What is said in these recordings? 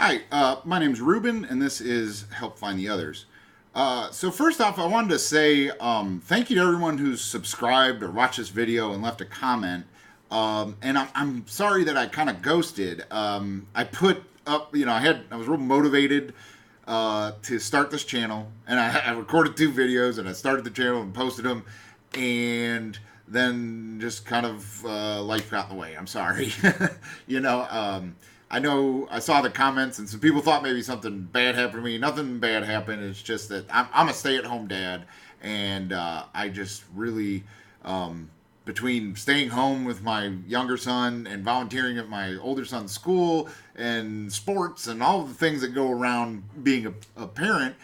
Hi, my name's Ruben, and this is Help Find the Others. So first off, I wanted to say thank you to everyone who's subscribed or watched this video and left a comment. And I'm sorry that I kind of ghosted. I put up, I was real motivated to start this channel, and I recorded 2 videos, and I started the channel and posted them, and then just kind of life got in the way. I'm sorry. I know I saw the comments, and some people thought maybe something bad happened to me. Nothing bad happened. It's just that I'm a stay-at-home dad, and I just really, between staying home with my younger son and volunteering at my older son's school and sports and all the things that go around being a parent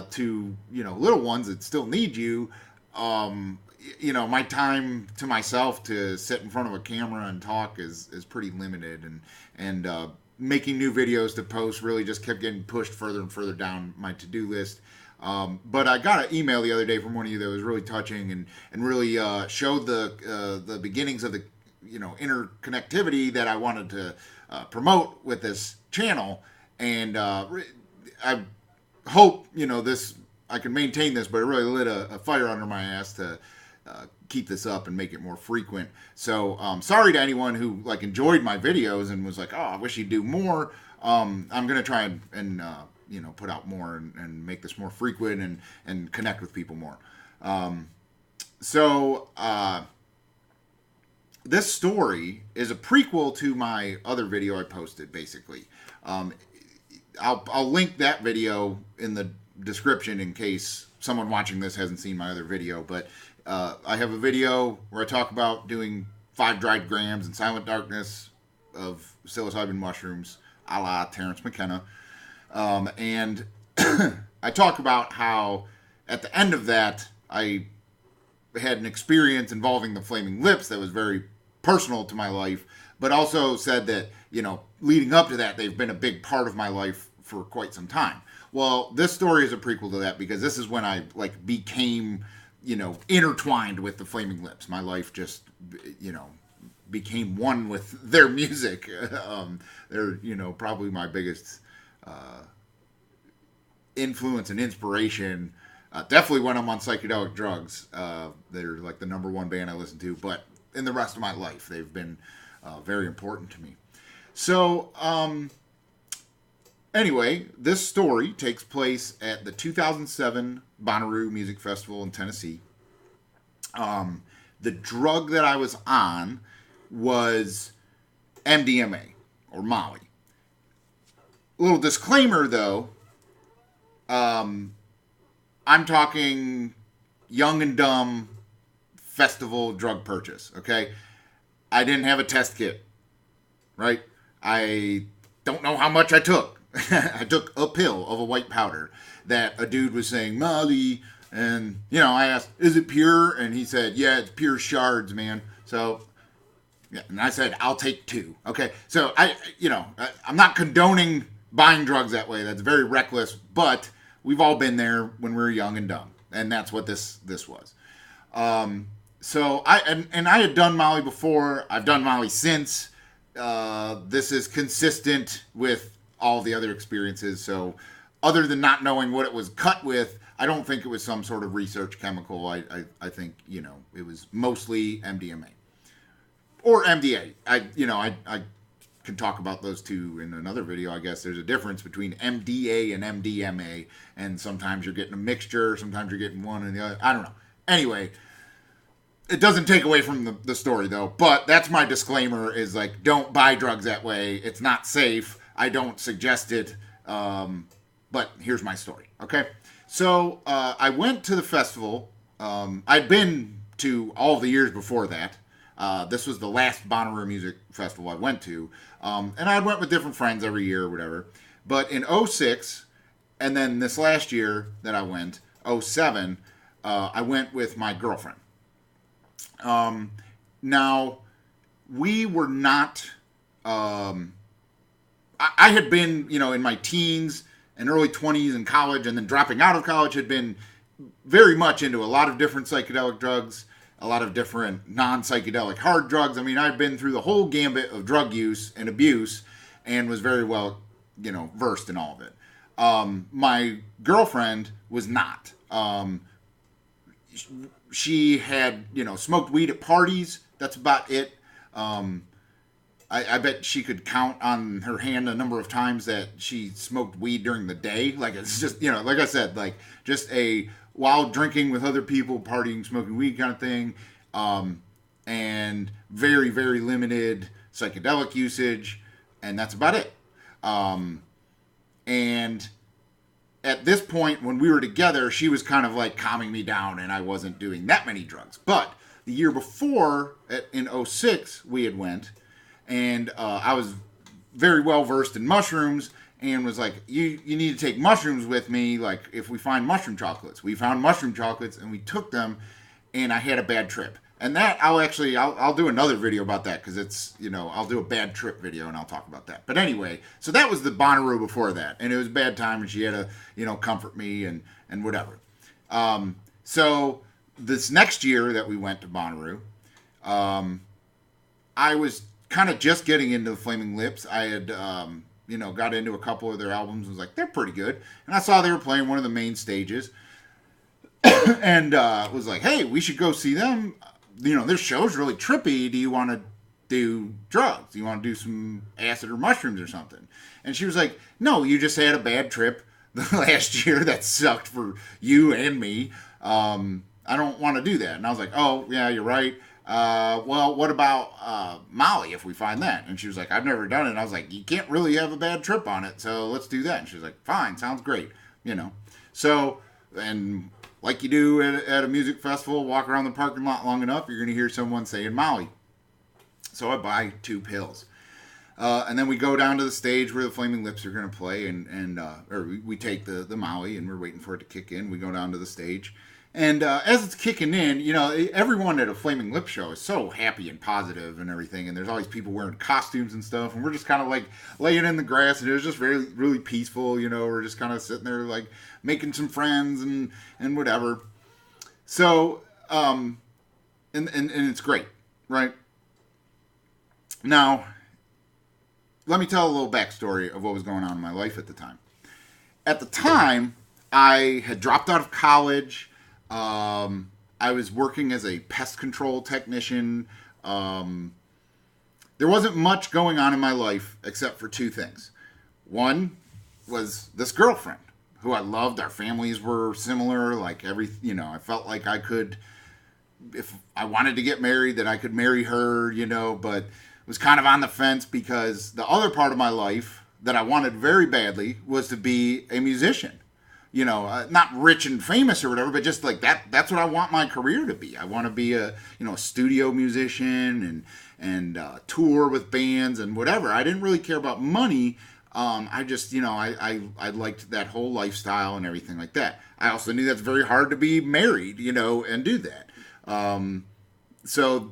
to little ones that still need you. My time to myself to sit in front of a camera and talk is pretty limited, and making new videos to post really just kept getting pushed further and further down my to-do list. But I got an email the other day from one of you that was really touching and really showed the beginnings of the interconnectivity that I wanted to promote with this channel, and I hope this I can maintain this, but it really lit a fire under my ass to keep this up and make it more frequent. So sorry to anyone who enjoyed my videos and was like, oh, I wish you'd do more. I'm gonna try and put out more and make this more frequent and connect with people more. This story is a prequel to my other video I posted, basically. I'll link that video in the description in case someone watching this hasn't seen my other video, but I have a video where I talk about doing 5 dried grams in silent darkness of psilocybin mushrooms, a la Terrence McKenna. And I talk about how at the end of that, I had an experience involving the flaming lips that was very personal to my life, but also said that, leading up to that, they've been a big part of my life for quite some time. Well, this story is a prequel to that because this is when I became, intertwined with the Flaming Lips. My life just, became one with their music. They're, probably my biggest influence and inspiration. Definitely when I'm on psychedelic drugs. They're the #1 band I listen to. But in the rest of my life, they've been very important to me. So, anyway, this story takes place at the 2007 Bonnaroo Music Festival in Tennessee. The drug that I was on was MDMA, or Molly. Little disclaimer, though. I'm talking young and dumb festival drug purchase, okay? I didn't have a test kit, right? I don't know how much I took. I took a pill of a white powder that a dude was saying, Molly, and, I asked, is it pure? And he said, yeah, it's pure shards, man. So, yeah, and I said, I'll take 2. Okay, so I'm not condoning buying drugs that way. That's very reckless, but we've all been there when we were young and dumb, and that's what this was. So I had done Molly before. I've done Molly since. This is consistent with all the other experiences. So other than not knowing what it was cut with, I don't think it was some sort of research chemical. I think, it was mostly MDMA or MDA. I can talk about those two in another video. I guess there's a difference between MDA and MDMA, and sometimes you're getting a mixture, sometimes you're getting one and the other. I don't know. Anyway, it doesn't take away from the story, though. But that's my disclaimer, is don't buy drugs that way. It's not safe. I don't suggest it. But here's my story, okay? So I went to the festival. I'd been to all the years before that. This was the last Bonnaroo Music Festival I went to. And I went with different friends every year or whatever. But in '06, and then this last year that I went, '07, I went with my girlfriend. Now, we were not... I had been, in my teens and early 20s in college, and then dropping out of college, had been very much into a lot of different psychedelic drugs, a lot of different non-psychedelic hard drugs. I mean, I'd been through the whole gambit of drug use and abuse, and was very well versed in all of it. My girlfriend was not. She had, smoked weed at parties. That's about it. I bet she could count on her hand a number of times that she smoked weed during the day. Like, it's just, like I said, like just a while drinking with other people, partying, smoking weed kind of thing. And very, very limited psychedelic usage. And that's about it. And at this point, when we were together, she was kind of like calming me down, and I wasn't doing that many drugs. But the year before, in '06, we had went, and I was very well versed in mushrooms, and was like, you need to take mushrooms with me, like if we find mushroom chocolates. We found mushroom chocolates, and we took them, and I had a bad trip. And that I'll do another video about that, because it's, I'll do a bad trip video and I'll talk about that. But anyway, so that was the Bonnaroo before that, and it was a bad time, and she had to, comfort me and whatever. So this next year that we went to Bonnaroo, I was kind of just getting into the Flaming Lips. I had, got into a couple of their albums and was like, they're pretty good. And I saw they were playing one of the main stages and was like, hey, we should go see them. This show's really trippy. Do you want to do drugs? Do you want to do some acid or mushrooms or something? And she was like, no, you just had a bad trip the last year that sucked for you and me. I don't want to do that. And I was like, oh, yeah, you're right. Well, what about Molly if we find that? And she was like, I've never done it. And I was like, you can't really have a bad trip on it, so let's do that. And she was like, fine, sounds great. So, and like you do at a music festival, walk around the parking lot long enough, you're going to hear someone saying Molly. So I buy 2 pills. And then we go down to the stage where the Flaming Lips are going to play, or we take the Molly, and we're waiting for it to kick in. We go down to the stage. And as it's kicking in, everyone at a Flaming Lips show is so happy and positive and everything. And there's always people wearing costumes and stuff. And we're just kind of like laying in the grass. And it was just really, really peaceful. We're just kind of sitting there like making some friends and whatever. So, and it's great, right? Now, let me tell a little backstory of what was going on in my life at the time. At the time, I had dropped out of college. I was working as a pest control technician. There wasn't much going on in my life except for 2 things. One was this girlfriend who I loved. Our families were similar. Like I felt like I could, if I wanted to get married, that I could marry her, but was kind of on the fence because the other part of my life that I wanted very badly was to be a musician. Not rich and famous or whatever, but just like that's what I want my career to be. I want to be a studio musician and tour with bands and whatever. I didn't really care about money. I just, I liked that whole lifestyle and everything like that. I also knew that's very hard to be married, and do that. So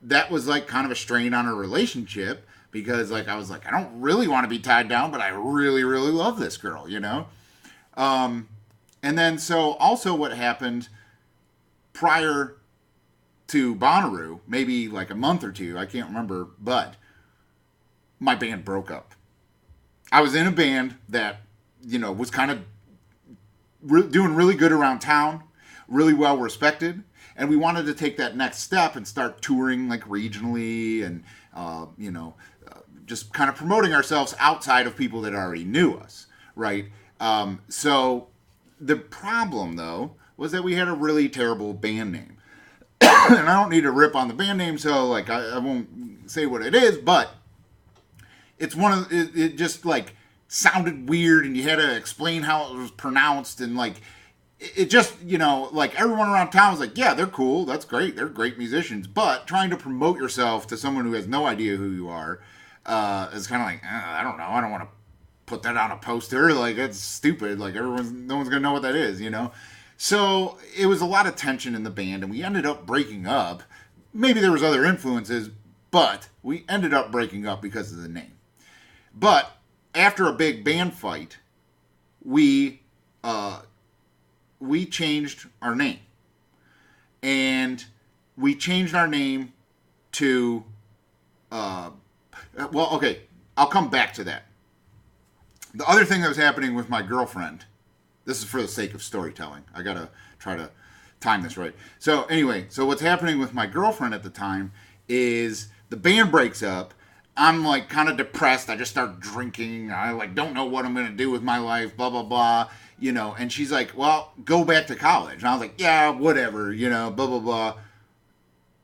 that was like kind of a strain on a relationship because like, I was like, I don't really want to be tied down, but I really, really love this girl, And then, so also what happened prior to Bonnaroo, maybe like a month or 2, I can't remember, but my band broke up. I was in a band that, was kind of doing really good around town, really well respected, and we wanted to take that next step and start touring like regionally and, just kind of promoting ourselves outside of people that already knew us, right? So the problem, though, was that we had a really terrible band name. And I don't need to rip on the band name, so like I won't say what it is, but it's it just like sounded weird, and you had to explain how it was pronounced, and like it just, like everyone around town was like, yeah, they're cool, that's great, they're great musicians, but trying to promote yourself to someone who has no idea who you are is kind of like, I don't know, I don't want to put that on a poster, like that's stupid, like no one's gonna know what that is, So it was a lot of tension in the band, and we ended up breaking up. Maybe there was other influences, but we ended up breaking up because of the name. But after a big band fight, we changed our name, and we changed our name to well, okay, I'll come back to that. The other thing that was happening with my girlfriend, this is for the sake of storytelling. I gotta try to time this right. So anyway, so what's happening with my girlfriend at the time is the band breaks up. I'm like kind of depressed. I just start drinking. I like don't know what I'm gonna do with my life. Blah blah blah. You know, and she's like, "Well, go back to college." And I was like, "Yeah, whatever." You know, blah blah blah.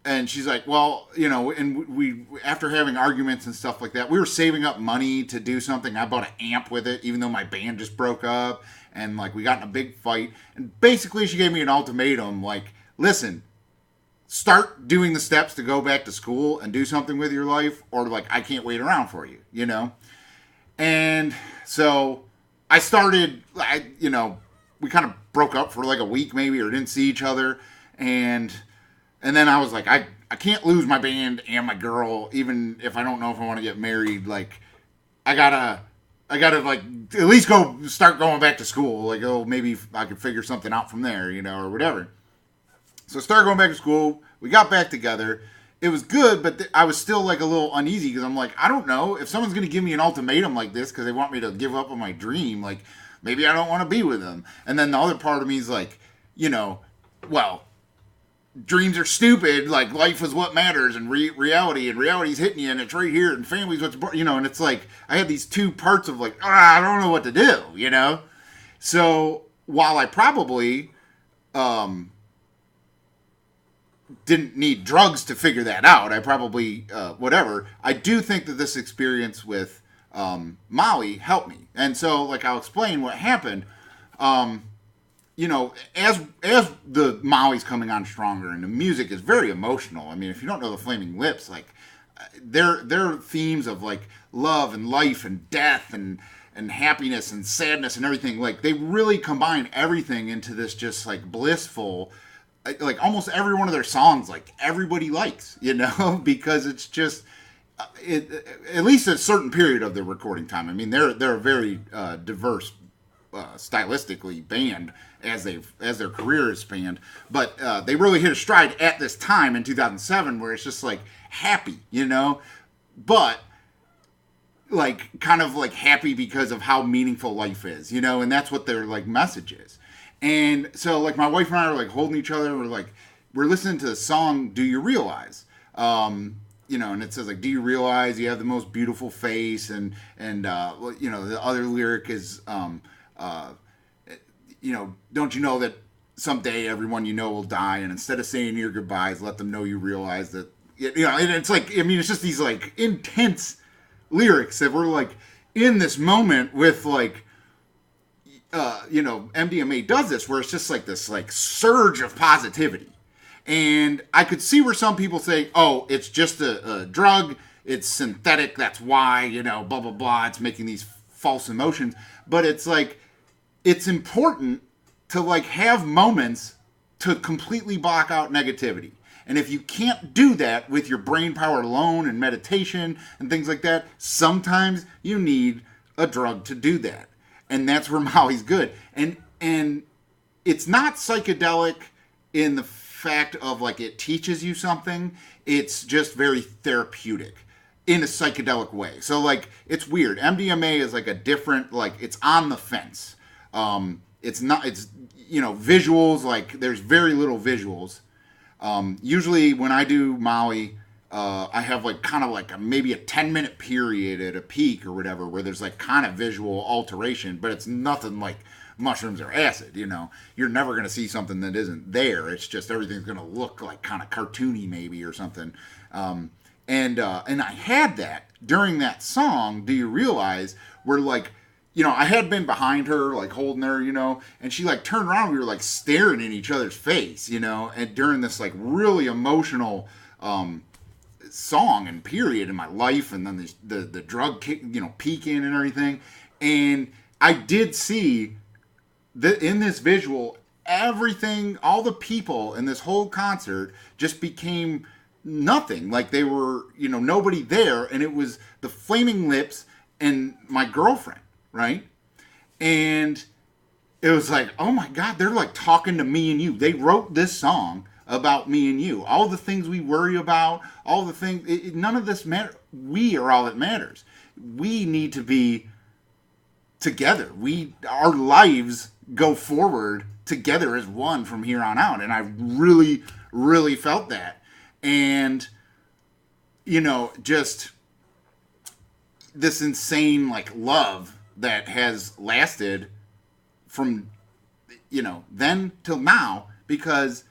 And she's like, "Well, you know," and we after having arguments and stuff like that, we were saving up money to do something. I bought an amp with it, even though my band just broke up, and like we got in a big fight. And basically, she gave me an ultimatum, like, "Listen, start doing the steps to go back to school and do something with your life, or like I can't wait around for you," you know. And so I started, we kind of broke up for like a week maybe, or didn't see each other, and then I was like, I can't lose my band and my girl, even if I don't know if I want to get married. Like, I gotta like at least start going back to school. Like, oh, maybe I could figure something out from there, you know, or whatever. So I started going back to school. We got back together. It was good, but I was still like a little uneasy because I'm like, I don't know if someone's gonna give me an ultimatum like this because they want me to give up on my dream. Like, maybe I don't want to be with them. And then the other part of me is like, well, dreams are stupid. Like, life is what matters, and reality's hitting you, and it's right here, and family's what's, and it's like I had these two parts of like, I don't know what to do, you know. So while I probably didn't need drugs to figure that out, I probably whatever. I do think that this experience with Molly helped me, and so like I'll explain what happened. As the Molly's coming on stronger and the music is very emotional. I mean, if you don't know the Flaming Lips, like their themes of like love and life and death and happiness and sadness and everything, like they really combine everything into this just like blissful, like almost every one of their songs, like everybody likes, because it's just at least a certain period of the recording time. I mean, they're a very diverse stylistically band as their career has spanned, but they really hit a stride at this time in 2007 where it's just like happy, but like kind of like happy because of how meaningful life is, and that's what their like message is. And so like my wife and I are like holding each other, we're listening to the song "Do You Realize," and it says like, "Do you realize you have the most beautiful face?" and the other lyric is don't you know that someday everyone you know will die, and instead of saying your goodbyes, let them know you realize that, and it's like, I mean, it's just these like intense lyrics that we're like in this moment with like, MDMA does this where it's just like this like surge of positivity. And I could see where some people say, oh, it's just a drug, it's synthetic, that's why, blah, blah, blah, it's making these false emotions. But it's like, it's important to like have moments to completely block out negativity. And if you can't do that with your brain power alone and meditation and things like that, sometimes you need a drug to do that. And that's where Molly's good. And it's not psychedelic in the fact of like it teaches you something. It's just very therapeutic in a psychedelic way. So like it's weird. MDMA is like a different, like it's on the fence. It's visuals, like there's very little visuals. Usually when I do Molly, I have like kind of like maybe a 10-minute period at a peak or whatever where there's like kind of visual alteration, but it's nothing like mushrooms or acid, You're never going to see something that isn't there. It's just everything's going to look like kind of cartoony maybe or something. And I had that during that song, "Do You Realize," where like, I had been behind her, like holding her, and she like turned around, we were like staring in each other's face, and during this like really emotional song and period in my life, and then the drug kick, peaking and everything. And I did see that in this visual, everything, all the people in this whole concert just became nothing. Like they were, nobody there, and it was the Flaming Lips and my girlfriend, right? And it was like, oh my God, they're like talking to me and you. They wrote this song about me and you. All the things we worry about, all the things, none of this matters. We are all that matters. We need to be together. Our lives go forward together as one from here on out. And I really, really felt that. And, just this insane, like, love that has lasted from, then till now, because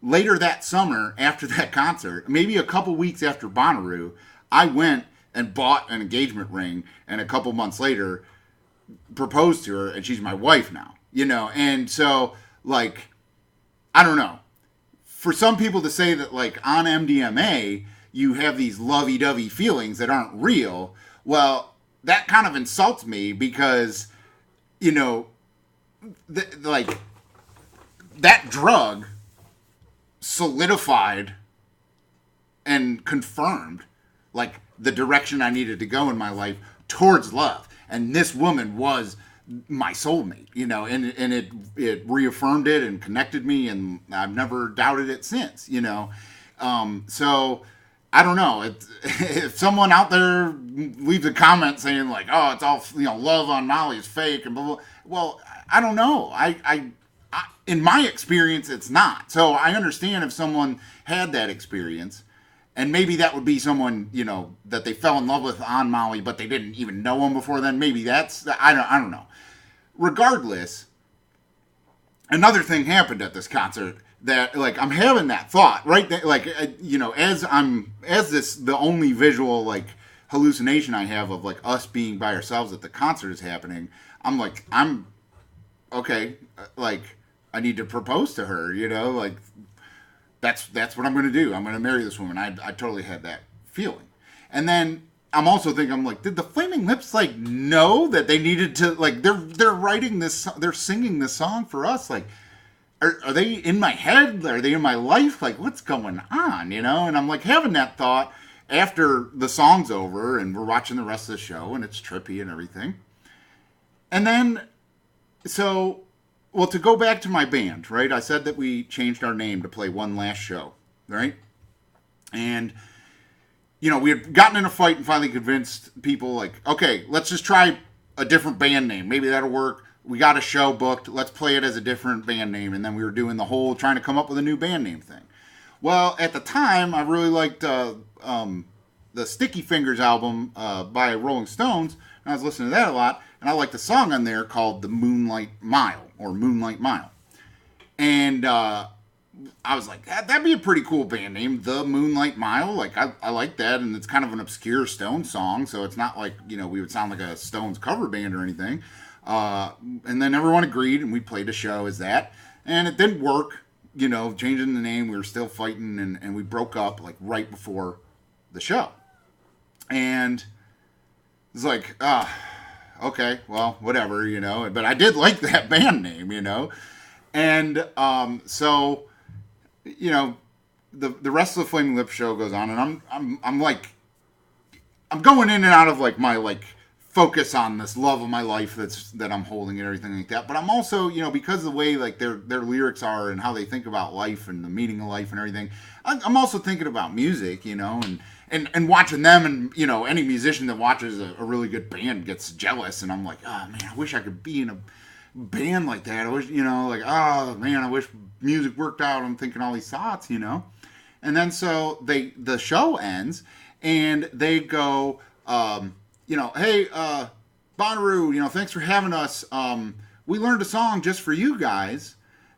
later that summer, after that concert, maybe a couple weeks after Bonnaroo, I went and bought an engagement ring, and a couple months later proposed to her, and she's my wife now, and so, like, I don't know. For some people to say that, like, on MDMA, you have these lovey-dovey feelings that aren't real, well, that kind of insults me because, like, that drug solidified and confirmed, like, the direction I needed to go in my life towards love. And this woman was my soulmate, and it reaffirmed it and connected me, and I've never doubted it since, so I don't know. If someone out there leaves a comment saying, like, oh, it's all, love on Molly is fake and blah, blah, well, I don't know. I in my experience, it's not. So I understand if someone had that experience, and maybe that would be someone, that they fell in love with on Molly, but they didn't even know him before then. Maybe that's, I don't know. Regardless, another thing happened at this concert that, like, I'm having that thought, right? Like, as the only visual, like, hallucination I have of, like, us being by ourselves at the concert is happening, I'm like, okay, like, I need to propose to her, like, that's what I'm going to do. I'm going to marry this woman. I totally had that feeling. And then I'm also thinking, I'm like, did the Flaming Lips, like, know that they needed to, like, they're writing this, they're singing this song for us, like, are they in my head? Are they in my life? Like, what's going on, And I'm, like, having that thought after the song's over and we're watching the rest of the show and it's trippy and everything. And then, to go back to my band, right? I said that we changed our name to play one last show, right? And, we had gotten in a fight and finally convinced people, like, okay, let's just try a different band name. Maybe that'll work. We got a show booked. Let's play it as a different band name. And then we were doing the whole trying to come up with a new band name thing. Well, at the time, I really liked the Sticky Fingers album by Rolling Stones. And I was listening to that a lot. And I liked a song on there called The Moonlight Mile, or Moonlight Mile. And I was like, that'd be a pretty cool band name, The Moonlight Mile. Like, I like that, and it's kind of an obscure Stones song, so it's not like, we would sound like a Stones cover band or anything. And then everyone agreed, and we played a show as that. And it didn't work, changing the name. We were still fighting, and we broke up, like, right before the show. And it's like, okay, well, whatever, But I did like that band name, And so, the rest of the Flaming Lips show goes on, and I'm like, I'm going in and out of, like, my, like, focus on this love of my life that I'm holding and everything like that. But I'm also, because of the way, like, their lyrics are and how they think about life and the meaning of life and everything, I'm also thinking about music, and watching them, and, any musician that watches a really good band gets jealous, and I'm like, oh, man, I wish I could be in a band like that. I wish, like, oh, man, I wish music worked out. I'm thinking all these thoughts, And then so the show ends, and they go, hey, Bonnaroo, thanks for having us. We learned a song just for you guys,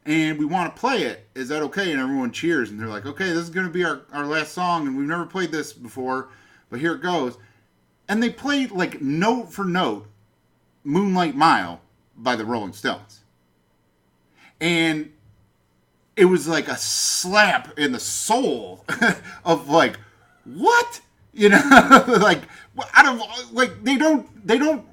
and we want to play it. Is that okay? And everyone cheers, and they're like, okay, this is going to be our last song, and we've never played this before, but here it goes. And they played, like, note for note, Moonlight Mile by the Rolling Stones. And it was like a slap in the soul of, like, what? Like, I don't, like, they don't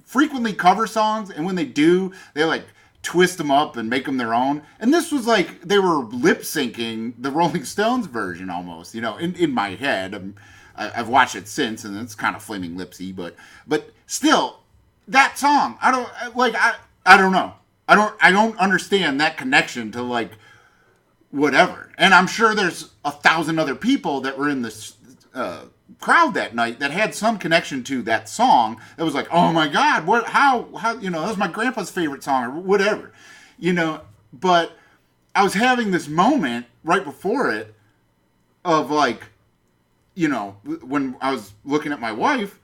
frequently cover songs, and when they do, they, like, twist them up and make them their own. And this was like they were lip syncing the Rolling Stones version almost, in my head. I've watched it since, and it's kind of Flaming Lipsy, but still, that song, I don't know. I don't understand that connection to, like, whatever. And I'm sure there's 1,000 other people that were in this crowd that night that had some connection to that song. That was like, oh my God, how, you know, that was my grandpa's favorite song or whatever, you know. But I was having this moment right before it of like, you know, when I was looking at my wife,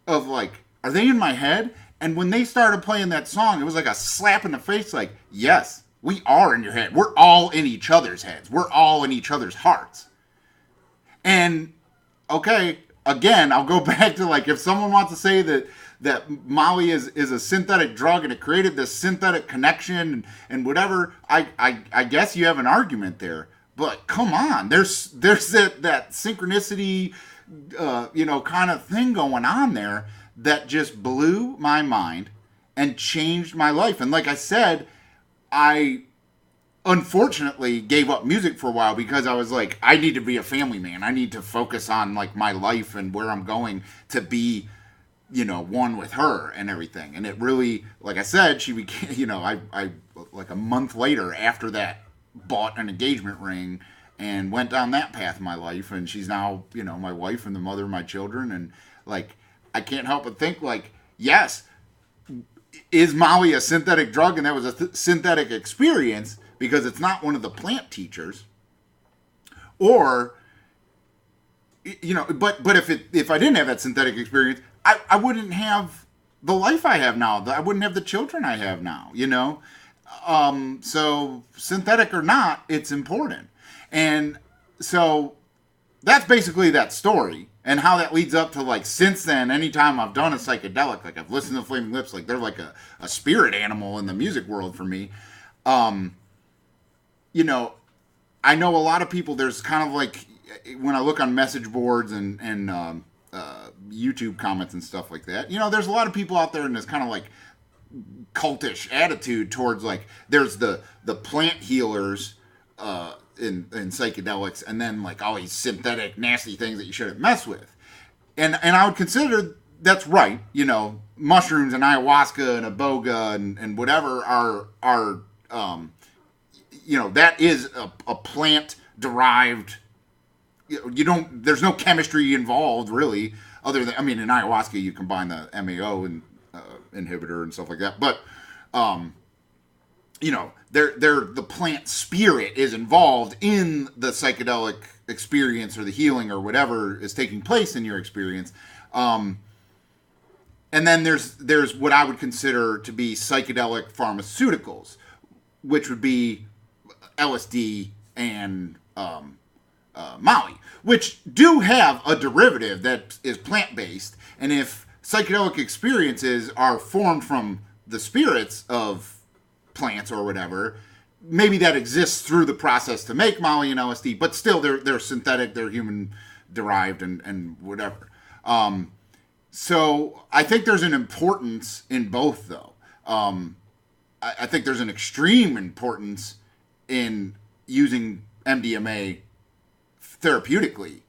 of like, are they in my head? And when they started playing that song, it was like a slap in the face, like, yes, we are in your head. We're all in each other's heads. We're all in each other's hearts. And, okay, again, I'll go back to, like, if someone wants to say that Molly is a synthetic drug and it created this synthetic connection and whatever, I guess you have an argument there. But come on, there's that synchronicity, you know, kind of thing going on there that just blew my mind and changed my life. And like I said, I unfortunately gave up music for a while because I was like, I need to be a family man. I need to focus on like my life and where I'm going to be, you know, one with her and everything. And it really, like I said, she became, you know, I like a month later after that bought an engagement ring and went down that path in my life. And she's now, you know, my wife and the mother of my children. And like, I can't help but think like, yes, is Molly a synthetic drug? And that was a synthetic experience because it's not one of the plant teachers. Or, you know, but if I didn't have that synthetic experience, I wouldn't have the life I have now. I wouldn't have the children I have now, you know? So synthetic or not, it's important. And so that's basically that story. And how that leads up to, like, since then, anytime I've done a psychedelic, like, I've listened to Flaming Lips, like, they're like a spirit animal in the music world for me. You know, I know a lot of people, there's kind of like, when I look on message boards and YouTube comments and stuff like that, you know, there's a lot of people out there in this kind of, like, cultish attitude towards, like, there's the plant healers, in psychedelics, and then like all these synthetic nasty things that you shouldn't mess with. And I would consider that's right. You know, mushrooms and ayahuasca and iboga and whatever are you know, that is a plant derived. You don't. There's no chemistry involved really, other than, I mean, in ayahuasca you combine the MAO and inhibitor and stuff like that, but you know, the plant spirit is involved in the psychedelic experience or the healing or whatever is taking place in your experience. And then there's what I would consider to be psychedelic pharmaceuticals, which would be LSD and Molly, which do have a derivative that is plant-based. And if psychedelic experiences are formed from the spirits of plants or whatever, maybe that exists through the process to make Molly and LSD, but still they're synthetic, they're human derived and whatever. So I think there's an importance in both though. I think there's an extreme importance in using MDMA therapeutically.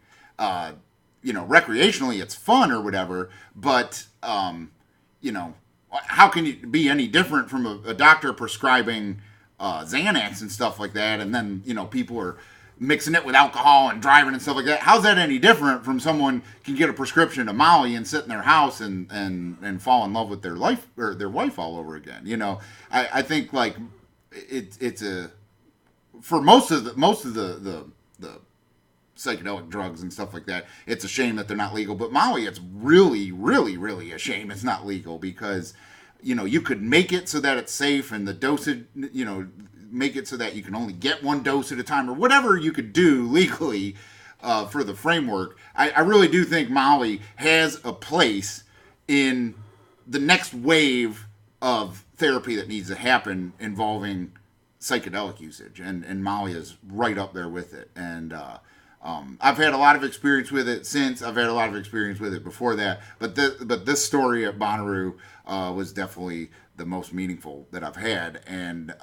You know, recreationally it's fun or whatever, but you know, how can you be any different from a doctor prescribing Xanax and stuff like that, and then, you know, people are mixing it with alcohol and driving and stuff like that? How's that any different from someone can get a prescription of Molly and sit in their house and fall in love with their life or their wife all over again? You know, I think like it's a, for most of the psychedelic drugs and stuff like that, it's a shame that they're not legal. But Molly, it's really, really, really a shame it's not legal, because, you know, you could make it so that it's safe and the dosage, you know, make it so that you can only get one dose at a time or whatever you could do legally for the framework. I really do think Molly has a place in the next wave of therapy that needs to happen involving psychedelic usage, and Molly is right up there with it. And I've had a lot of experience with it since. I've had a lot of experience with it before that. But this story at Bonnaroo was definitely the most meaningful that I've had, and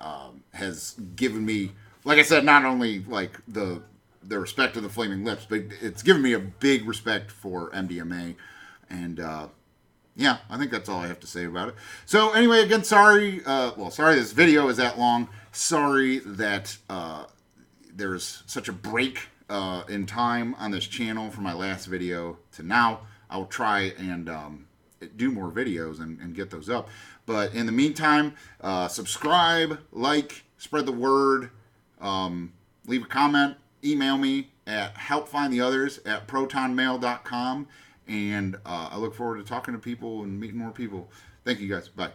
has given me, like I said, not only like the respect of the Flaming Lips, but it's given me a big respect for MDMA. And yeah, I think that's all I have to say about it. So anyway, again, sorry this video is that long. Sorry that there's such a break in time on this channel from my last video to now. I'll try and do more videos and get those up. But in the meantime, subscribe, like, spread the word, leave a comment, email me at helpfindtheothers@protonmail.com. And I look forward to talking to people and meeting more people. Thank you guys. Bye.